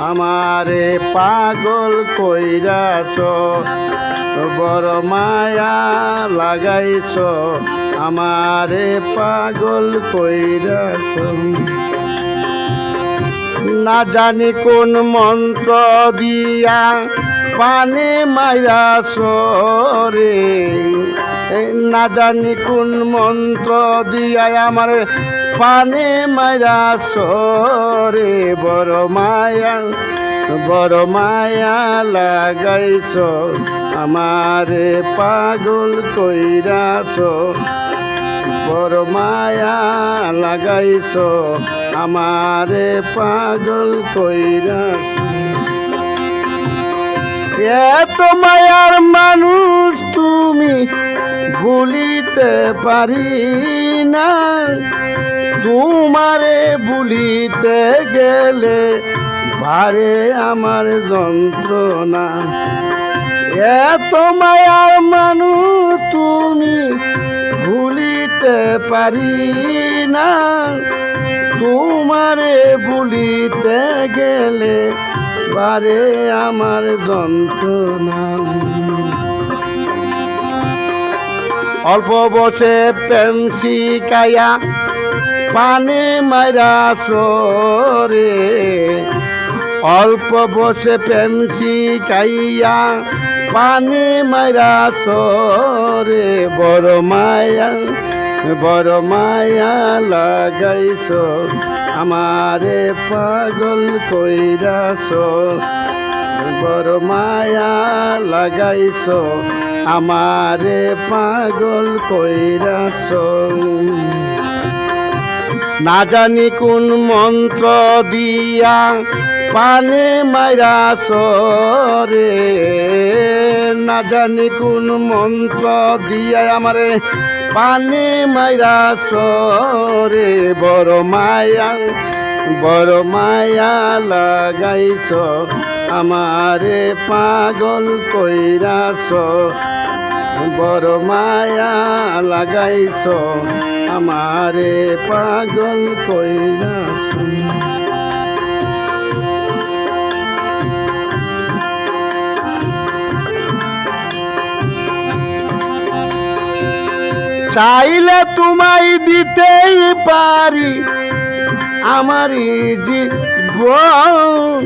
আমারে পাগল কইরাছ, বড় মায়া লাগাইছ, আমারে পাগল কইরাছ। না জানি কোন মন্ত্র দিয়া পানে মাইরাছ রে, না জানি কোন মন্ত্র দিয়া আমার পানে মাইরাছ রে। বড় মায়া লাগাইছ, আমারে পাগল কইরাছ, বড় মায়া লাগাইছ, আমারে পাগল কইরাছ। এত মায়ার মানুষ তুমি ভুলিতে পারি না, তোমারে ভুলিতে গেলে ভারে আমার যন্ত্রণা। এত মায়ার মানুষ তুমি ভুলিতে পারি না, তোমারে ভুলিতে গেলে বারে আমার যন্ত্রণা। অল্প বসে প্রেম শিখাইয়া পানে মাইরাছ রে, অল্প বসে প্রেম শিখাইয়া পানে মাইরাছ রে। বড় মায়া লাগাইছ, আমারে পাগল কইরাছ, বড় মায়া লাগাইছ, আমারে পাগল কইরাছ। না জানি কোন মন্ত্র দিয়া পানে মাইরাছ রে, না জানি কোন মন্ত্র দিয়া আমারে পানে মাইরাছ রে। বড় মায়া লাগাইছ, আমারে পাগল কইরাছ, বড় মায়া লাগাইছ, আমারে পাগল কইরাছ। চাইলে তোমায় দিতেই পারি আমারই জীবন,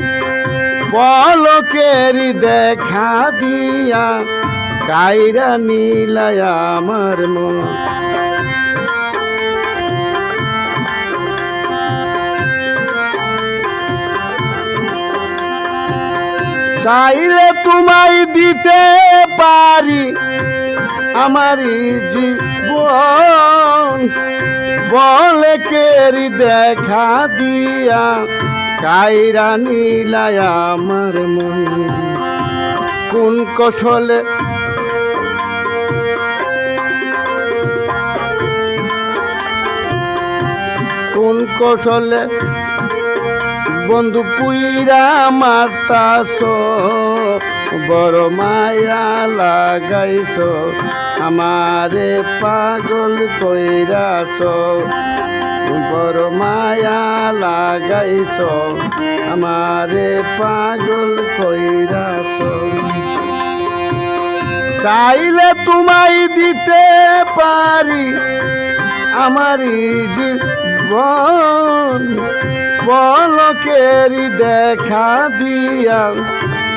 পলকের দেখা দিয়া কাইরা নিলায় আমার মন। চাইলে তোমায় দিতে পারি আমারই জীবন, পলকের দেখা দিয়া কাইরা নিলায় আমার মন। কোন কৌশলে বন্ধু পুইরা মারতাছ, বড় মায়া লাগাইছ, আমারে পাগল কইরাছ, বড় মায়া লাগাইছ, আমারে পাগল কইরাছ। চাইলে তোমায় দিতে পারি আমারই জীবন, পলকের দেখা দিয়া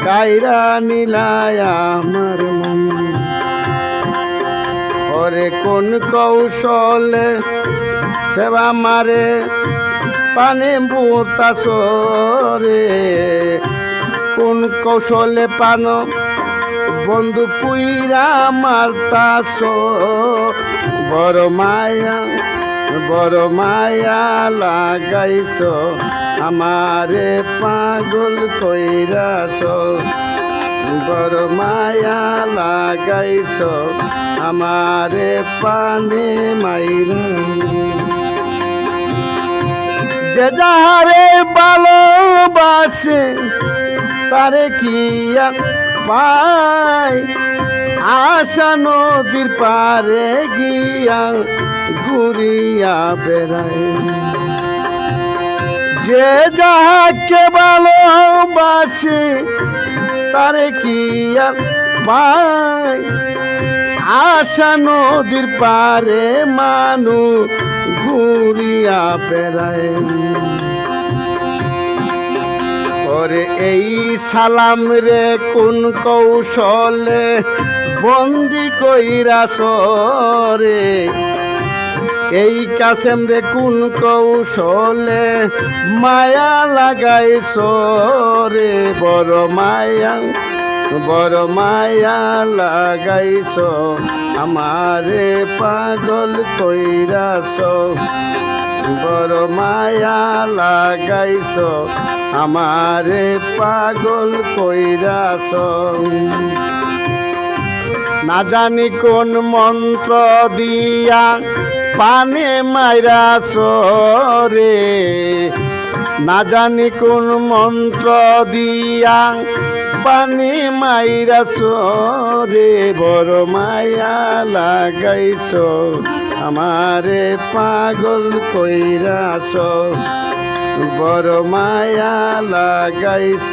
কাইরা নিলায় আমার মন। ওরে কোন কৌশলে সেবা মারে পানে বুতাছ রে, কোন কৌশলে পান বন্ধু পুইরা মারতাছ, বড় মায়া লাগাইছ, আমারে পাগল কইরাছ, বড় মায়া লাগাইছ, আমারে পানে মাইরা। যে যাহারে ভালোবাসে তারে কি পায়, আশা নদীর পারে গিয়া ঘুরিয়া বেড়ায়। যে যাহাকে ভালোবাসে তারে কি আর পায় আশা নদীর পারে মানুষ ঘুরিয়া বেড়ায় ওরে এই সালাম রে কোন কৌশলে বন্দি কইরাছ রে এই কাসেম রে কোন কৌশলে মায়া লাগাইছ রে বড় মায়া লাগাইছ আমারে পাগল কইরাছ বড় মায়া লাগাইছ আমারে পাগল কইরাছ না জানি কোন মন্ত্র দিয়া পানে মাইরাছ রে না জানি কোন মন্ত্র দিয়া পানি মাইরাছ রে বড় মায়া লাগাইছ আমারে পাগল কইরাছ বড় মায়া লাগাইছ